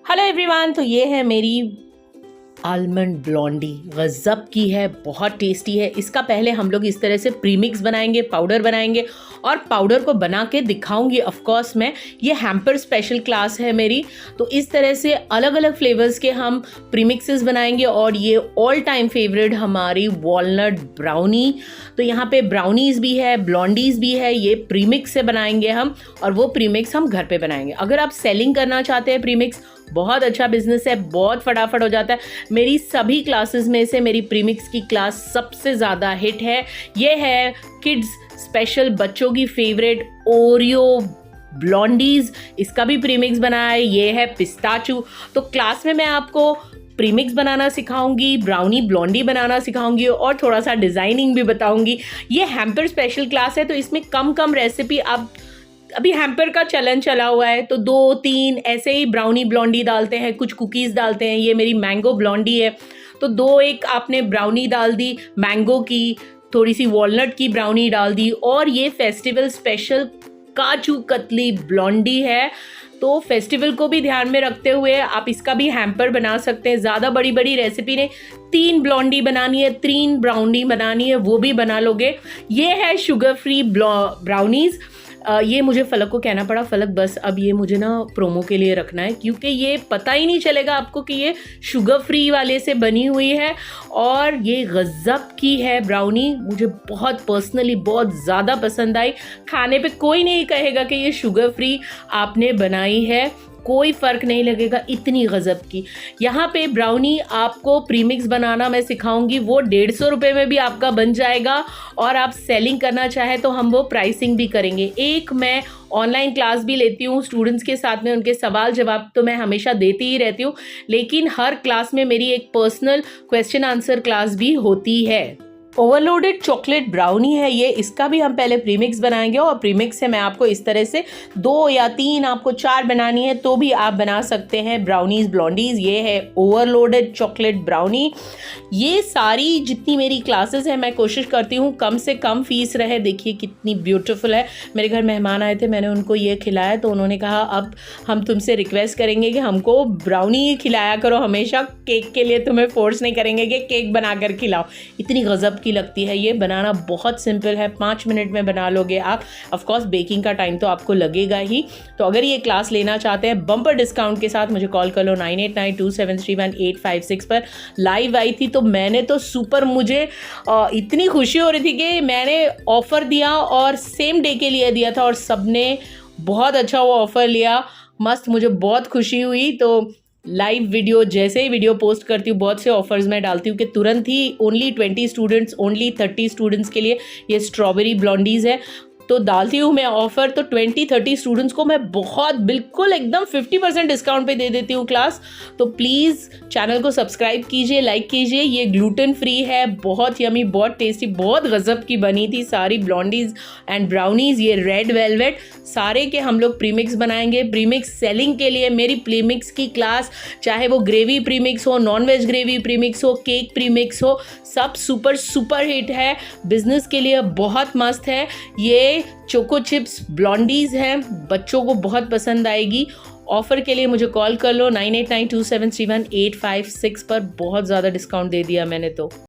Hello everyone, तो ये है मेरी आलमंड ब्लॉन्डी। गज़ब की है, बहुत टेस्टी है। इसका पहले हम लोग इस तरह से प्रीमिक्स बनाएंगे, पाउडर बनाएंगे और पाउडर को बना के दिखाऊंगी। ऑफ कोर्स मैं ये हैम्पर स्पेशल क्लास है मेरी, तो इस तरह से अलग अलग फ्लेवर्स के हम प्रीमिक्सेस बनाएंगे। और ये ऑल टाइम फेवरेट हमारी वॉलनट ब्राउनी, तो यहाँ पे ब्राउनीज़ भी है, ब्लॉन्डीज़ भी है। ये प्रीमिक्स से बनाएंगे हम, और वो प्रीमिक्स हम घर पे बनाएंगे। अगर आप सेलिंग करना चाहते हैं प्रीमिक्स, बहुत अच्छा बिजनेस है, बहुत फटाफट हो जाता है। मेरी सभी क्लासेस में से मेरी प्रीमिक्स की क्लास सबसे ज़्यादा हिट है। ये है किड्स स्पेशल, बच्चों की फेवरेट ओरियो ब्लॉन्डीज़, इसका भी प्रीमिक्स बनाया है। ये है पिस्ताचू। तो क्लास में मैं आपको प्रीमिक्स बनाना सिखाऊंगी, ब्राउनी ब्लॉन्डी बनाना सिखाऊंगी और थोड़ा सा डिज़ाइनिंग भी बताऊंगी। ये हैम्पर स्पेशल क्लास है, तो इसमें कम रेसिपी आप, अभी हैम्पर का चलन चला हुआ है तो 2-3 ऐसे ही ब्राउनी ब्लॉन्डी डालते हैं, कुछ कुकीज़ डालते हैं। ये मेरी मैंगो ब्लॉन्डी है, तो 2-1 आपने ब्राउनी डाल दी मैंगो की, थोड़ी सी वॉलनट की ब्राउनी डाल दी। और ये festival special kaju katli Blondie है, तो फेस्टिवल को भी ध्यान में रखते हुए आप इसका भी हैम्पर बना सकते हैं। ज़्यादा बड़ी रेसिपी नहीं, 3 ब्लॉन्डी बनानी है, 3 ब्राउनी बनानी है, वो भी बना लोगे। ये है शुगर फ्री ब्राउनीज़। ये मुझे फलक को कहना पड़ा, फलक बस अब ये मुझे ना प्रोमो के लिए रखना है, क्योंकि ये पता ही नहीं चलेगा आपको कि ये शुगर फ्री वाले से बनी हुई है। और ये गज़ब की है ब्राउनी, मुझे बहुत पर्सनली बहुत ज़्यादा पसंद आई। खाने पे कोई नहीं कहेगा कि ये शुगर फ्री आपने बनाई है, कोई फ़र्क नहीं लगेगा, इतनी गज़ब की। यहाँ पे ब्राउनी आपको प्रीमिक्स बनाना मैं सिखाऊंगी, वो 150 रुपये में भी आपका बन जाएगा। और आप सेलिंग करना चाहे तो हम वो प्राइसिंग भी करेंगे। एक मैं ऑनलाइन क्लास भी लेती हूँ स्टूडेंट्स के साथ में, उनके सवाल जवाब तो मैं हमेशा देती ही रहती हूँ, लेकिन हर क्लास में मेरी एक पर्सनल क्वेश्चन आंसर क्लास भी होती है। ओवरलोडेड चॉकलेट ब्राउनी है ये, इसका भी हम पहले प्रीमिक्स बनाएंगे। और प्रीमिक्स से मैं आपको इस तरह से 2 या 3, आपको 4 बनानी है तो भी आप बना सकते हैं ब्राउनीज़ ब्लॉन्डीज़। ये है ओवरलोडेड चॉकलेट ब्राउनी। ये सारी जितनी मेरी क्लासेस हैं, मैं कोशिश करती हूँ कम से कम फीस रहे। देखिए कितनी ब्यूटीफुल है। मेरे घर मेहमान आए थे, मैंने उनको ये खिलाया, तो उन्होंने कहा अब हम तुमसे रिक्वेस्ट करेंगे कि हमको ब्राउनी ही खिलाया करो हमेशा, केक के लिए तुम्हें फोर्स नहीं करेंगे कि केक बना कर खिलाओ। इतनी गज़ब की लगती है ये, बनाना बहुत सिंपल है, 5 मिनट में बना लोगे आप। ऑफ कोर्स बेकिंग का टाइम तो आपको लगेगा ही। तो अगर ये क्लास लेना चाहते हैं बम्पर डिस्काउंट के साथ, मुझे कॉल कर लो 9892731856 पर। लाइव आई थी तो मैंने तो सुपर, मुझे इतनी खुशी हो रही थी कि मैंने ऑफ़र दिया और सेम डे के लिए दिया था और सबने बहुत अच्छा वो ऑफ़र लिया। मस्त, मुझे बहुत खुशी हुई। तो लाइव वीडियो, जैसे ही वीडियो पोस्ट करती हूँ, बहुत से ऑफर्स मैं डालती हूँ कि तुरंत ही ओनली 20 स्टूडेंट्स, ओनली 30 स्टूडेंट्स के लिए ये स्ट्रॉबेरी ब्लॉन्डीज़ है, तो डालती हूँ मैं ऑफ़र। तो 20-30 स्टूडेंट्स को मैं बहुत बिल्कुल एकदम 50% डिस्काउंट पे दे देती हूँ क्लास। तो प्लीज़ चैनल को सब्सक्राइब कीजिए, लाइक कीजिए। ये ग्लूटेन फ्री है, बहुत यमी, बहुत टेस्टी, बहुत गज़ब की बनी थी सारी ब्लॉन्डीज़ एंड ब्राउनीज़। ये रेड वेलवेट सारे के हम लोग प्रीमिक्स बनाएंगे। प्रीमिक्स सेलिंग के लिए मेरी प्रीमिक्स की क्लास, चाहे वो ग्रेवी प्रीमिक्स हो, नॉन वेज ग्रेवी प्रीमिक्स हो, केक प्रीमिक्स हो, सब सुपर हिट है। बिजनेस के लिए बहुत मस्त है। ये चोको चिप्स ब्लॉन्डीज़ हैं, बच्चों को बहुत पसंद आएगी। ऑफ़र के लिए मुझे कॉल कर लो 9892731856 पर। बहुत ज़्यादा डिस्काउंट दे दिया मैंने तो।